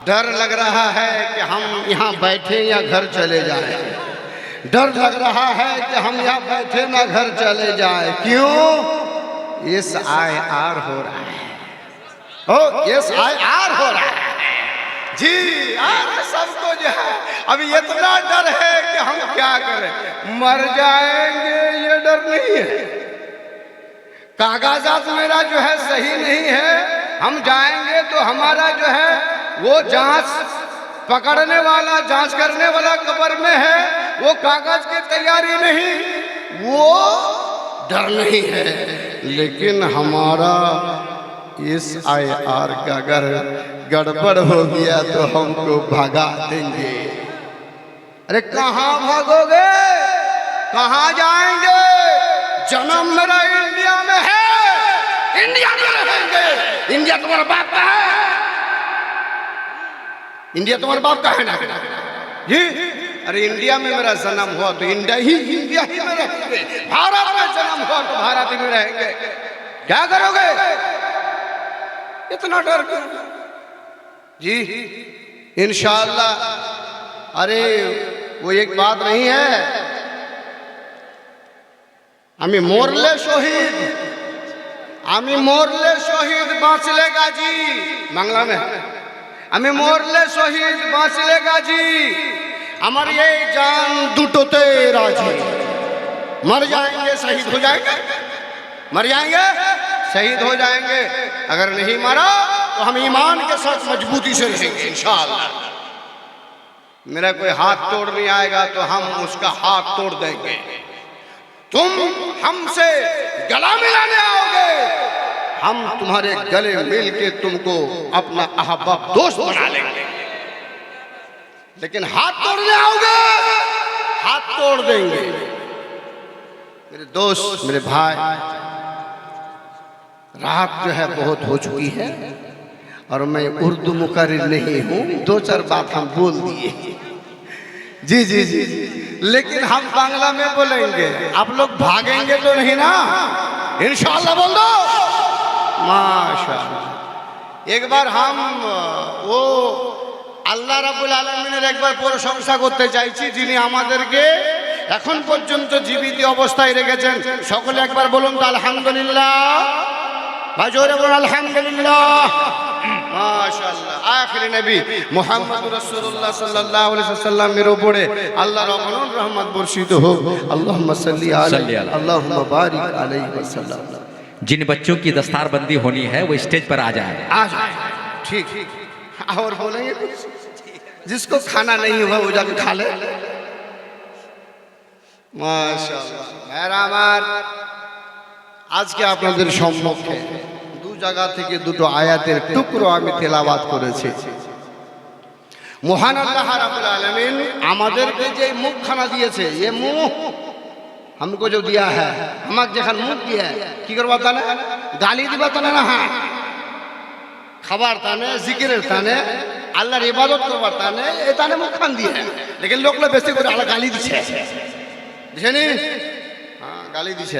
डर लग रहा है कि हम यहाँ बैठे या घर चले जाएं। डर लग रहा है कि हम यहाँ बैठे ना घर चले जाएं। क्यों? इस आय आर हो रहा है। ओ इस आय आर हो रहा है जी। सबको जो है अभी इतना डर है कि हम क्या करें, मर जाएंगे ये डर नहीं है। कागजात मेरा जो है सही नहीं है, हम जाएंगे तो हमारा जो है वो जांच पकड़ने वाला जांच करने वाला कब्र में है, वो कागज की तैयारी नहीं, वो डर नहीं है। लेकिन हमारा इस IR का अगर गड़बड़ हो गया तो हमको भगा देंगे। अरे कहाँ भागोगे, कहाँ जाएंगे? जन्म मेरा इंडिया में है, इंडिया में रहेंगे। इंडिया तुम्हारा बाप का है, इंडिया तुम्हारे बाप का है ना जी। अरे इंडिया में मेरा जन्म हुआ तो इंडिया ही में रहेंगे। भारत में जन्म हुआ तो भारत ही में रहेंगे। क्या करोगे? इतना डर क्यों जी? इंशाअल्लाह। अरे वो एक बात नहीं है, আমি মরলে শহীদ, আমি মরলে শহীদ বাঁচলে গাজী। বাংলা में আমি মরলে শহীদ বাঁচলে গাজী, আমার এই জান দুটোতে রাজি। मर जाएंगे शहीद हो जाएंगे, मर जाएंगे शहीद हो जाएंगे। अगर नहीं मरा तो हम ईमान के साथ मजबूती से रहेंगे इंशाअल्लाह। मेरा कोई हाथ तोड़ने आएगा तो हम उसका हाथ तोड़ देंगे। तुम हमसे गला मिलाने आओगे, हम तुम्हारे गले मिल के तुमको अपना अहबाब दोस्त बना लेंगे। लेकिन हाथ तोड़ने आओगे, हाथ तोड़ देंगे। मेरे दोस्त, मेरे भाई, रात जो है बहुत हो चुकी है और मैं उर्दू मुकर्रिर नहीं हूँ, दो चार बात हम बोल दिए जी जी जी जी। लेकिन हम बांग्ला में बोलेंगे, आप लोग भागेंगे तो नहीं ना? इंशाअल्लाह बोल दो माशाअल्लाह। एक बार हम वो আল্লাহ রাব্বুল আলামিনের একবার প্রশংসা করতে চাইছি, যিনি আমাদেরকে এখন পর্যন্ত জীবিত অবস্থায় রেখেছেন। সকলে একবার বলুন তো আলহামদুলিল্লাহ। ভাই জোরে বলুন আলহামদুলিল্লাহ মাশাআল্লাহ। আখির নবী মুহাম্মদুর রাসূলুল্লাহ সাল্লাল্লাহু আলাইহি ওয়াসাল্লামের উপরে আল্লাহর অগণন রহমত বর্ষিত হোক। আল্লাহুম্মা সাল্লি আলাইহি আল্লাহুম্মা বারিক আলাইহি ওয়াসাল্লাম। जिन बच्चों की दस्तारबंदी होनी है वो स्टेज पर आ जाए। ठीक। और बोलेंगे कुछ? जिसको खाना नहीं हुआ वो जाके खा ले। माशाআল্লাহ। मेरा আমার আজকে আপনাদের সম্মুখে দু জায়গা থেকে দুটো আয়াতের টুকরো আমি তেলাওয়াত করেছি। মহান আল্লাহ রাব্বুল আলামিন আমাদেরকে যে মুখখানা দিয়েছে, ये मुंह हमको जो दिया है, আমাকে যেখান মুখ দিয়ে কি করবা তানে? গালি দিবা তানে না? হ্যাঁ, খাবার তানে, জিকিরের তানে, আল্লাহর ইবাদত করবার তানে, এ তানে মুখখান দিয়ে। লেকিন লোকলা বেশি করে আল্লাহ গালি দিছে, বুঝেনি? হ্যাঁ গালি দিছে।